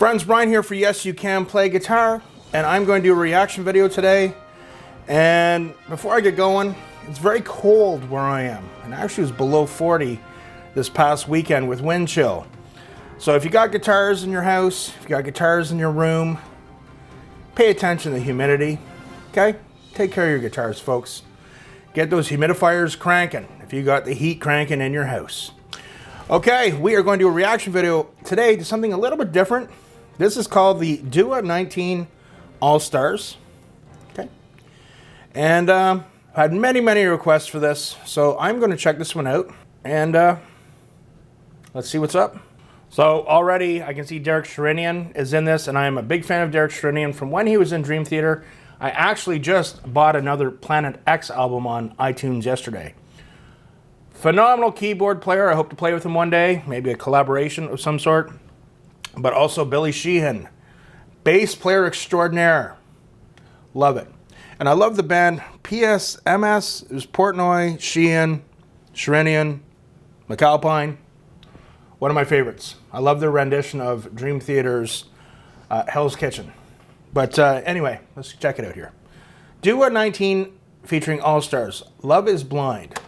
Friends, Brian here for Yes You Can Play Guitar, and I'm going to do a reaction video today. And before I get going, it's very cold where I am, and actually it was below 40 this past weekend with wind chill. So if you got guitars in your house, if you got guitars in your room, pay attention to the humidity, okay? Take care of your guitars, folks. Get those humidifiers cranking if you got the heat cranking in your house. Okay, we are going to do a reaction video today to something a little bit different. This is called the DEWA19 All-Stars. Okay. And I had many requests for this, so I'm going to check this one out. And let's see what's up. So already I can see Derek Sherinian is in this, and I am a big fan of Derek Sherinian from when he was in Dream Theater. I actually just bought another Planet X album on iTunes yesterday. Phenomenal keyboard player. I hope to play with him one day, maybe a collaboration of some sort. But also Billy Sheehan, bass player extraordinaire. Love it. And I love the band PSMS. It was Portnoy, Sheehan, Sherinian, McAlpine. One of my favorites. I love their rendition of Dream Theater's Hell's Kitchen. But anyway, let's check it out here. DEWA19 featuring All-Stars. Love is Blind.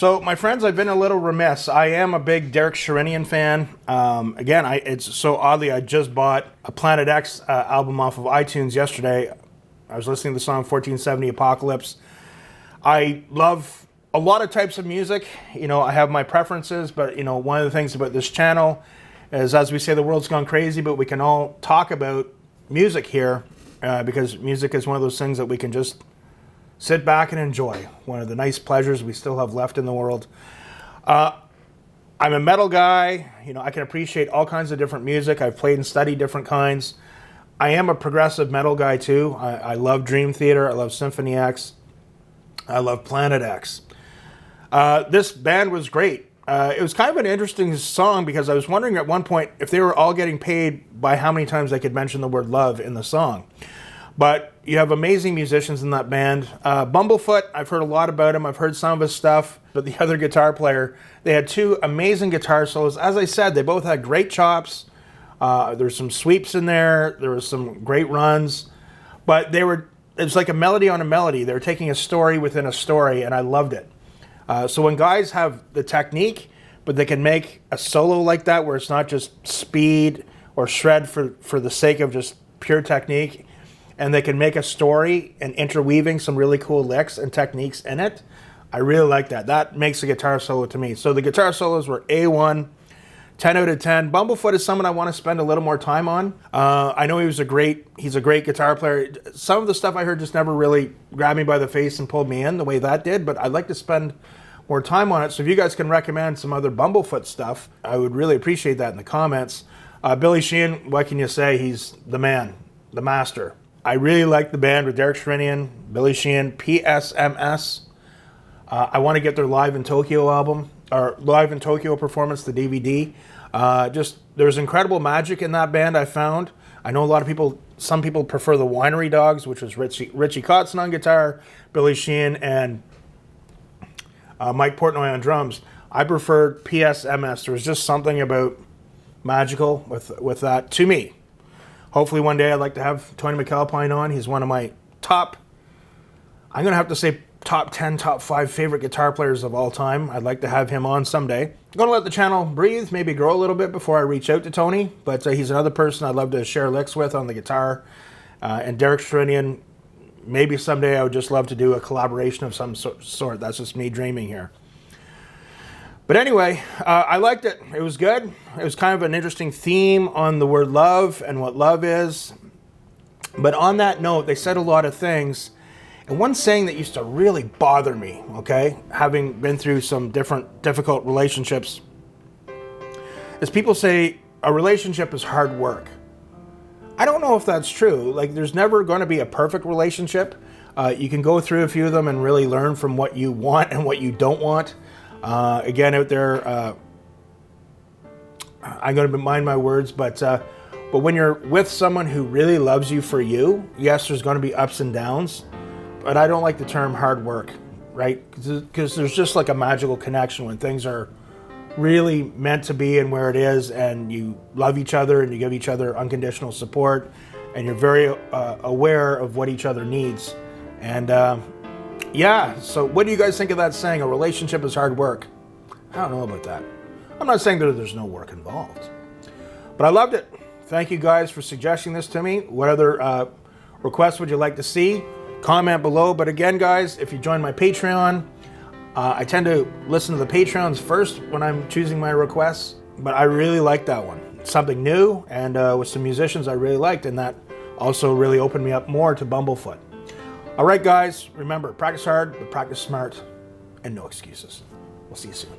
So, my friends, I've been a little remiss. I am a big Derek Sherinian fan. Again, it's so oddly, I just bought a Planet X album off of iTunes yesterday. I was listening to the song 1470 Apocalypse. I love a lot of types of music. You know, I have my preferences, but, you know, one of the things about this channel is, as we say, the world's gone crazy, but we can all talk about music here because music is one of those things that we can just sit back and enjoy. One of the nice pleasures we still have left in the world. I'm a metal guy. You know, I can appreciate all kinds of different music. I've played and studied different kinds. I am a progressive metal guy too. I love Dream Theater. I love Symphony X. I love Planet X. This band was great. It was kind of an interesting song because I was wondering at one point if they were all getting paid by how many times they could mention the word love in the song. But you have amazing musicians in that band. Bumblefoot, I've heard a lot about him. I've heard some of his stuff. But the other guitar player, they had two amazing guitar solos. As I said, they both had great chops. There's some sweeps in there. There was some great runs. But it was like a melody on a melody. They were taking a story within a story, and I loved it. So when guys have the technique, but they can make a solo like that where it's not just speed or shred for the sake of just pure technique, and they can make a story and interweaving some really cool licks and techniques in it, I really like that. That makes a guitar solo to me. So the guitar solos were A1, 10 out of 10. Bumblefoot is someone I want to spend a little more time on. I know he's a great guitar player. Some of the stuff I heard just never really grabbed me by the face and pulled me in the way that did, but I'd like to spend more time on it. So if you guys can recommend some other Bumblefoot stuff, I would really appreciate that in the comments. Billy Sheehan, what can you say? He's the man, the master. I really like the band with Derek Sherinian, Billy Sheehan, PSMS. I want to get their Live in Tokyo album, or Live in Tokyo performance, the DVD. There's incredible magic in that band, I found. I know some people prefer the Winery Dogs, which was Richie Kotzen on guitar, Billy Sheehan, and Mike Portnoy on drums. I preferred PSMS. There was just something about magical with that to me. Hopefully one day I'd like to have Tony McAlpine on. He's one of my I'm going to have to say top 10, top 5 favorite guitar players of all time. I'd like to have him on someday. I'm going to let the channel breathe, maybe grow a little bit before I reach out to Tony. But he's another person I'd love to share licks with on the guitar. And Derek Sherinian, maybe someday I would just love to do a collaboration of some sort. That's just me dreaming here. But anyway, I liked it. It was good. It was kind of an interesting theme on the word love and what love is. But on that note, they said a lot of things. And one saying that used to really bother me, okay, having been through some difficult relationships, is people say a relationship is hard work. I don't know if that's true. Like, there's never going to be a perfect relationship. You can go through a few of them and really learn from what you want and what you don't want. Again, out there, I'm going to mind my words, but when you're with someone who really loves you for you, yes, there's going to be ups and downs, but I don't like the term hard work, right? Because there's just like a magical connection when things are really meant to be and where it is, and you love each other and you give each other unconditional support, and you're very aware of what each other needs. And yeah, so what do you guys think of that saying, a relationship is hard work? I don't know about that. I'm not saying that there's no work involved, but I loved it. Thank you guys for suggesting this to me. What other requests would you like to see? Comment below. But again, guys, if you join my Patreon, I tend to listen to the Patreons first when I'm choosing my requests, but I really like that one. It's something new, and with some musicians I really liked, and that also really opened me up more to Bumblefoot. All right, guys, remember, practice hard, but practice smart, and no excuses. We'll see you soon.